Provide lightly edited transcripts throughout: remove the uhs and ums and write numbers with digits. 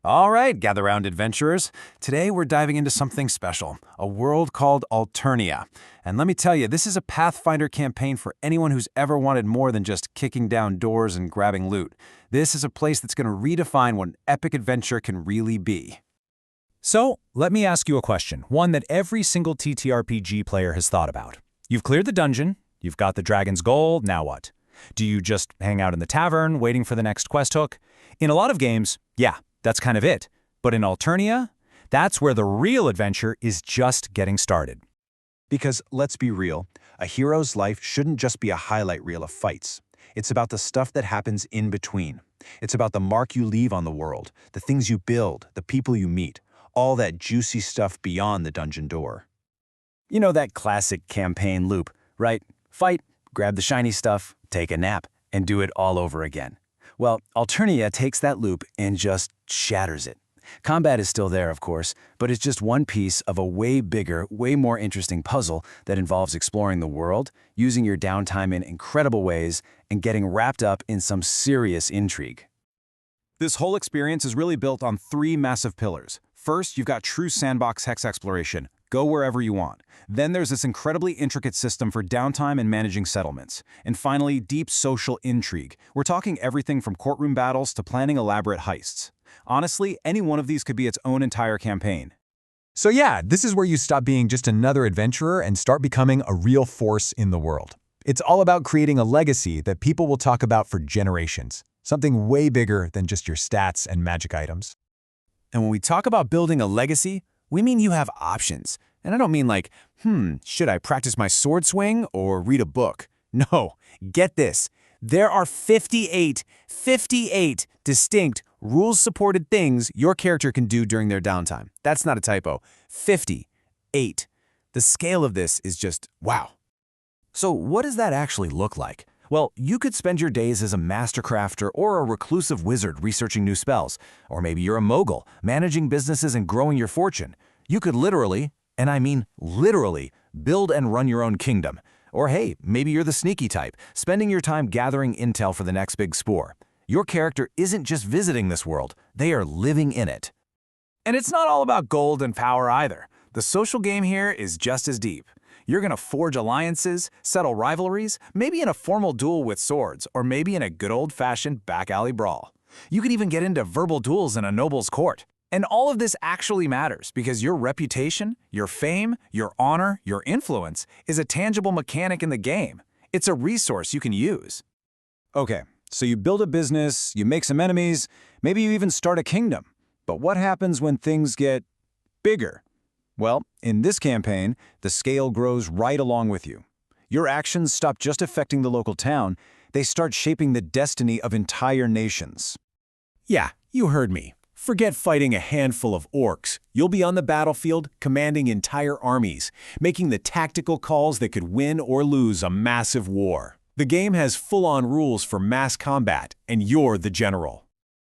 All right, gather round, adventurers. Today we're diving into something special, a world called Alternia. And let me tell you, this is a Pathfinder campaign for anyone who's ever wanted more than just kicking down doors and grabbing loot. This is a place that's going to redefine what an epic adventure can really be. So, let me ask you a question, one that every single TTRPG player has thought about. You've cleared the dungeon, you've got the dragon's gold, now what? Do you just hang out in the tavern, waiting for the next quest hook? In a lot of games, yeah, that's kind of it. But in Alternia, that's where the real adventure is just getting started. Because, let's be real, a hero's life shouldn't just be a highlight reel of fights. It's about the stuff that happens in between. It's about the mark you leave on the world, the things you build, the people you meet, all that juicy stuff beyond the dungeon door. You know that classic campaign loop, right? Fight, grab the shiny stuff, take a nap, and do it all over again. Well, Alternia takes that loop and just shatters it. Combat is still there, of course, but it's just one piece of a way bigger, way more interesting puzzle that involves exploring the world, using your downtime in incredible ways, and getting wrapped up in some serious intrigue. This whole experience is really built on three massive pillars. First, you've got true sandbox hex exploration. Go wherever you want. Then there's this incredibly intricate system for downtime and managing settlements. And finally, deep social intrigue. We're talking everything from courtroom battles to planning elaborate heists. Honestly, any one of these could be its own entire campaign. So yeah, this is where you stop being just another adventurer and start becoming a real force in the world. It's all about creating a legacy that people will talk about for generations. Something way bigger than just your stats and magic items. And when we talk about building a legacy, we mean you have options. And I don't mean like, should I practice my sword swing or read a book? No, get this. There are 58 distinct rules-supported things your character can do during their downtime. That's not a typo. 58. The scale of this is just wow. So what does that actually look like? Well, you could spend your days as a master crafter or a reclusive wizard researching new spells. Or maybe you're a mogul, managing businesses and growing your fortune. You could literally, and I mean literally, build and run your own kingdom. Or hey, maybe you're the sneaky type, spending your time gathering intel for the next big spore. Your character isn't just visiting this world, they are living in it. And it's not all about gold and power either. The social game here is just as deep. You're going to forge alliances, settle rivalries, maybe in a formal duel with swords, or maybe in a good old-fashioned back-alley brawl. You could even get into verbal duels in a noble's court. And all of this actually matters because your reputation, your fame, your honor, your influence is a tangible mechanic in the game. It's a resource you can use. Okay, so you build a business, you make some enemies, maybe you even start a kingdom. But what happens when things get bigger? Well, in this campaign, the scale grows right along with you. Your actions stop just affecting the local town, they start shaping the destiny of entire nations. Yeah, you heard me. Forget fighting a handful of orcs. You'll be on the battlefield, commanding entire armies, making the tactical calls that could win or lose a massive war. The game has full-on rules for mass combat, and you're the general.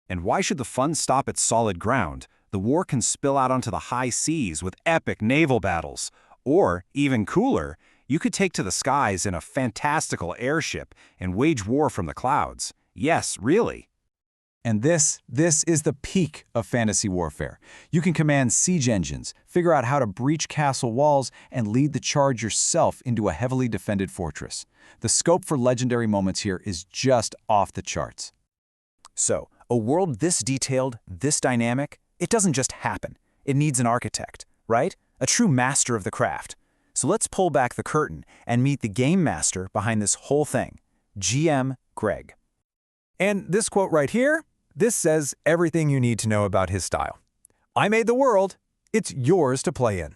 And why should the fun stop at solid ground? The war can spill out onto the high seas with epic naval battles. Or, even cooler, you could take to the skies in a fantastical airship and wage war from the clouds. Yes, really. And this is the peak of fantasy warfare. You can command siege engines, figure out how to breach castle walls, and lead the charge yourself into a heavily defended fortress. The scope for legendary moments here is just off the charts. So, a world this detailed, this dynamic, it doesn't just happen. It needs an architect, right? A true master of the craft. So let's pull back the curtain and meet the game master behind this whole thing, GM Greg. And this quote right here, this says everything you need to know about his style. I made the world, it's yours to play in.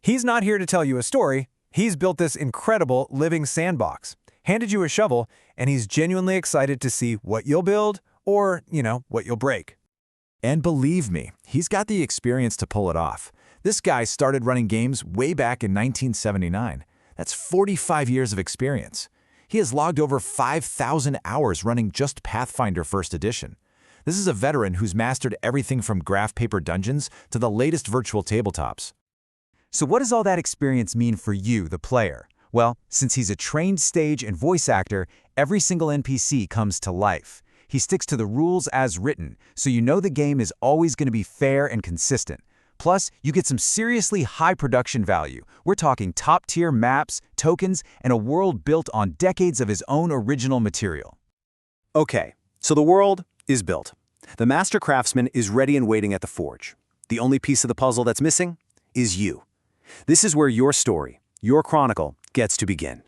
He's not here to tell you a story, he's built this incredible living sandbox, handed you a shovel, and he's genuinely excited to see what you'll build or, what you'll break. And believe me, he's got the experience to pull it off. This guy started running games way back in 1979. That's 45 years of experience. He has logged over 5,000 hours running just Pathfinder First Edition. This is a veteran who's mastered everything from graph paper dungeons to the latest virtual tabletops. So what does all that experience mean for you, the player? Well, since he's a trained stage and voice actor, every single NPC comes to life. He sticks to the rules as written, so you know the game is always going to be fair and consistent. Plus, you get some seriously high production value. We're talking top-tier maps, tokens, and a world built on decades of his own original material. Okay, so the world is built. The master craftsman is ready and waiting at the forge. The only piece of the puzzle that's missing is you. This is where your story, your chronicle, gets to begin.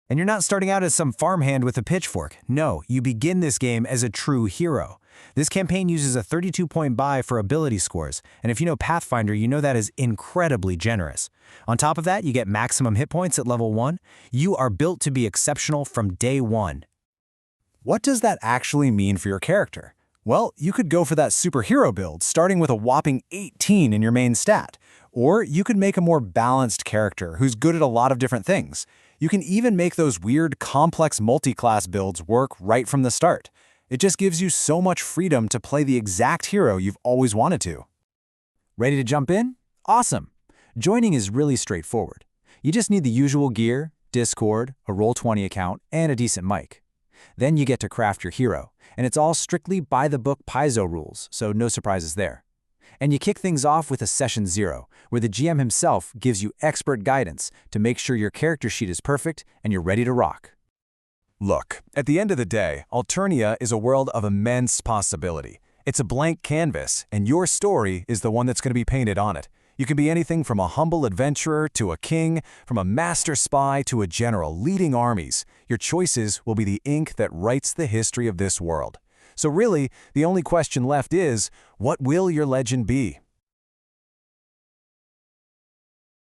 And you're not starting out as some farmhand with a pitchfork. No, you begin this game as a true hero. This campaign uses a 32-point buy for ability scores, and if you know Pathfinder, you know that is incredibly generous. On top of that, you get maximum hit points at level 1. You are built to be exceptional from day 1. What does that actually mean for your character? Well, you could go for that superhero build, starting with a whopping 18 in your main stat. Or you could make a more balanced character who's good at a lot of different things. You can even make those weird, complex multi-class builds work right from the start. It just gives you so much freedom to play the exact hero you've always wanted to. Ready to jump in? Awesome! Joining is really straightforward. You just need the usual gear, Discord, a Roll20 account, and a decent mic. Then you get to craft your hero, and it's all strictly by-the-book Paizo rules, so no surprises there. And you kick things off with a Session 0, where the GM himself gives you expert guidance to make sure your character sheet is perfect and you're ready to rock. Look, at the end of the day, Alternia is a world of immense possibility. It's a blank canvas, and your story is the one that's going to be painted on it. You can be anything from a humble adventurer to a king, from a master spy to a general leading armies. Your choices will be the ink that writes the history of this world. So really, the only question left is, what will your legend be?